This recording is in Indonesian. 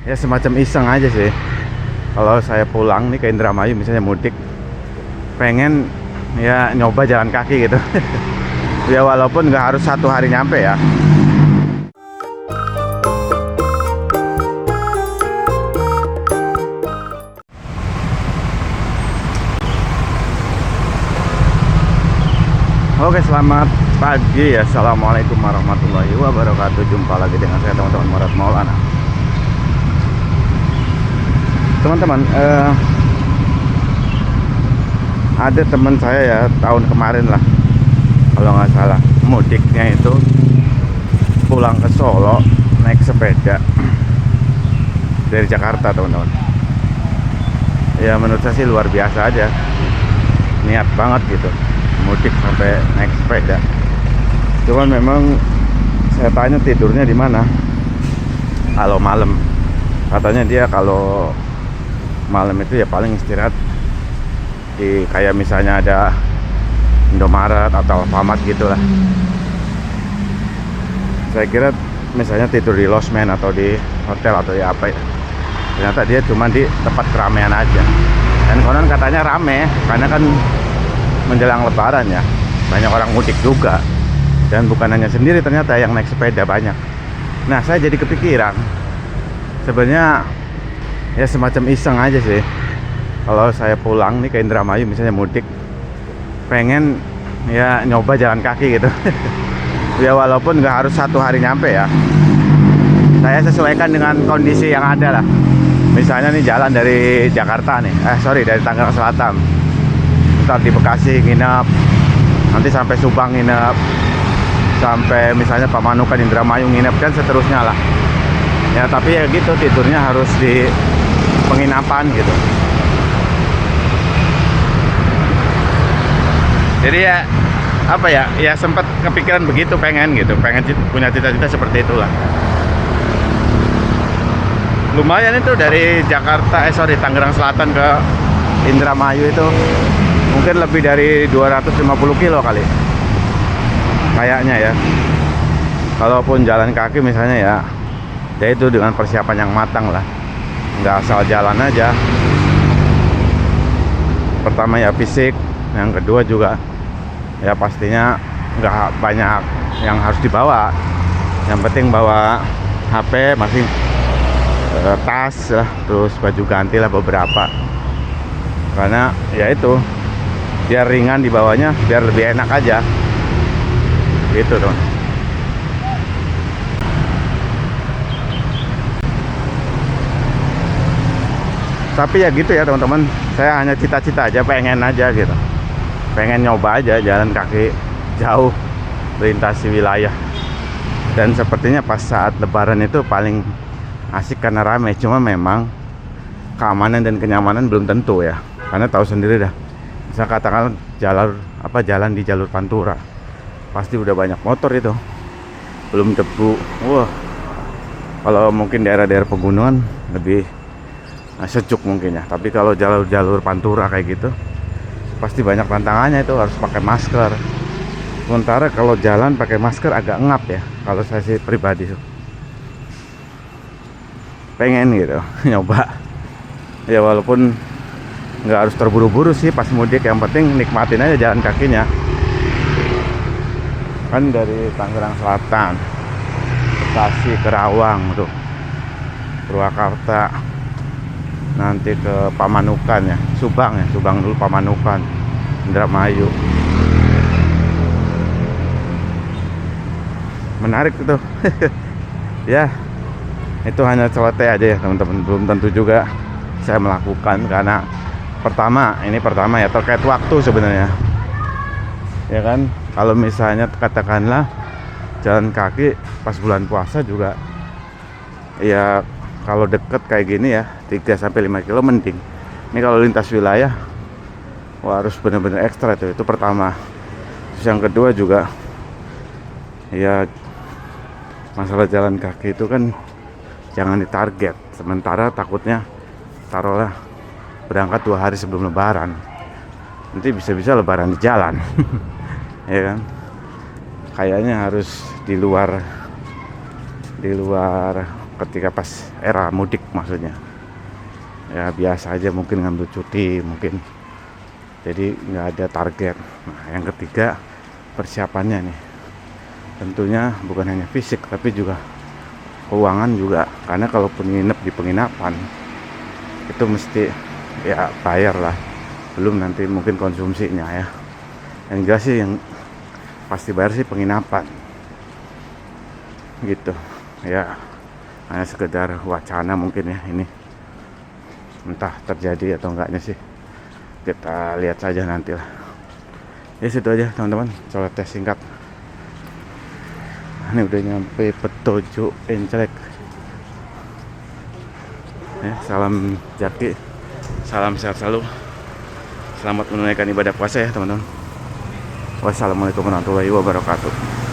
Ya semacam iseng aja sih. Kalau saya pulang nih ke Indramayu misalnya mudik, pengen ya nyoba jalan kaki gitu. Ya walaupun nggak harus 1 hari nyampe ya. Oke, selamat pagi. Assalamualaikum warahmatullahi wabarakatuh. Jumpa lagi dengan saya teman-teman Murad Maulana. Teman-teman, ada teman saya ya tahun kemarin lah, kalau nggak salah, mudiknya itu pulang ke Solo naik sepeda dari Jakarta, teman-teman. Ya menurut saya sih luar biasa aja, niat banget gitu mudik sampai naik sepeda. Cuman memang saya tanya tidurnya di mana kalau malam. Katanya dia kalau malam itu ya paling istirahat di kayak misalnya ada Indomaret atau Alfamart gitulah. Saya kira misalnya tidur di losmen atau di hotel atau di apa ya. Ternyata dia cuma di tempat keramaian aja. Dan konon katanya rame karena kan menjelang lebaran ya, banyak orang mudik juga. Dan bukan hanya sendiri, ternyata yang naik sepeda banyak. Nah, saya jadi kepikiran, sebenarnya ya semacam iseng aja sih. Kalau saya pulang nih ke Indramayu misalnya mudik, pengen ya nyoba jalan kaki gitu. Ya walaupun nggak harus 1 hari nyampe ya. Saya sesuaikan dengan kondisi yang ada lah. Misalnya nih jalan dari Jakarta nih, dari Tangerang Selatan, ntar di Bekasi nginep, nanti sampai Subang nginep, sampai misalnya Pamanukan, Indramayu nginep, kan seterusnya lah ya. Tapi ya gitu, tidurnya harus di penginapan gitu. Jadi ya apa ya, ya sempat kepikiran begitu, pengen punya cita-cita seperti itulah. Lumayan itu dari Jakarta, Tangerang Selatan ke Indramayu itu mungkin lebih dari 250 kilo kali kayaknya ya. Kalaupun jalan kaki misalnya ya itu dengan persiapan yang matang lah, nggak asal jalan aja. Pertama ya fisik, yang kedua juga ya pastinya nggak banyak yang harus dibawa. Yang penting bawa HP, masih tas lah, terus baju ganti lah beberapa, karena ya itu biar ringan dibawanya, biar lebih enak aja gitu teman. Tapi ya gitu ya teman-teman, saya hanya cita-cita aja, pengen aja gitu, pengen nyoba aja jalan kaki jauh, melintasi wilayah. Dan sepertinya pas saat lebaran itu paling asik karena rame. Cuma memang keamanan dan kenyamanan belum tentu ya, karena tahu sendiri dah, bisa katakan jalan di jalur Pantura pasti udah banyak motor itu, belum debu. Wah, kalau mungkin daerah-daerah pegunungan lebih sejuk mungkin ya, tapi kalau jalur Pantura kayak gitu pasti banyak tantangannya, itu harus pakai masker. Sementara kalau jalan pakai masker agak ngap ya, kalau saya sih pribadi pengen gitu nyoba ya, walaupun nggak harus terburu-buru sih pas mudik, yang penting nikmatin aja jalan kakinya. Kan dari Tangerang Selatan, Bekasi, Kerawang tuh, Purwakarta, nanti ke Pamanukan ya, Subang dulu, Pamanukan, Indramayu. Menarik tuh. Ya itu hanya celoteh aja ya teman-teman, belum tentu juga saya melakukan, karena pertama ya terkait waktu sebenarnya ya kan. Kalau misalnya katakanlah jalan kaki pas bulan puasa juga ya, kalau deket kayak gini ya 3-5 kilo mending. Ini kalau lintas wilayah, wah harus bener-bener ekstra tuh, itu pertama. Terus yang kedua juga ya masalah jalan kaki itu kan jangan ditarget. Sementara takutnya taruhlah berangkat 2 hari sebelum lebaran, nanti bisa-bisa lebaran di jalan. Ya kan, kayaknya harus di luar ketika pas era mudik maksudnya. Ya biasa aja mungkin ngambil cuti mungkin. Jadi nggak ada target. Nah, yang ketiga persiapannya nih. Tentunya bukan hanya fisik tapi juga keuangan juga. Karena kalaupun nginep di penginapan itu mesti ya bayar lah. Belum nanti mungkin konsumsinya ya. Yang jelas sih yang pasti bayar sih penginapan. Gitu. Ya hanya sekedar wacana mungkin ya ini. Entah terjadi atau enggaknya sih. Kita lihat saja nanti lah. Ya situ aja teman-teman, coba tes singkat. Ini udah nyampe Petojo Encrek. Ya, salam Jaki, salam sehat selalu. Selamat menunaikan ibadah puasa ya teman-teman. Wassalamualaikum warahmatullahi wabarakatuh.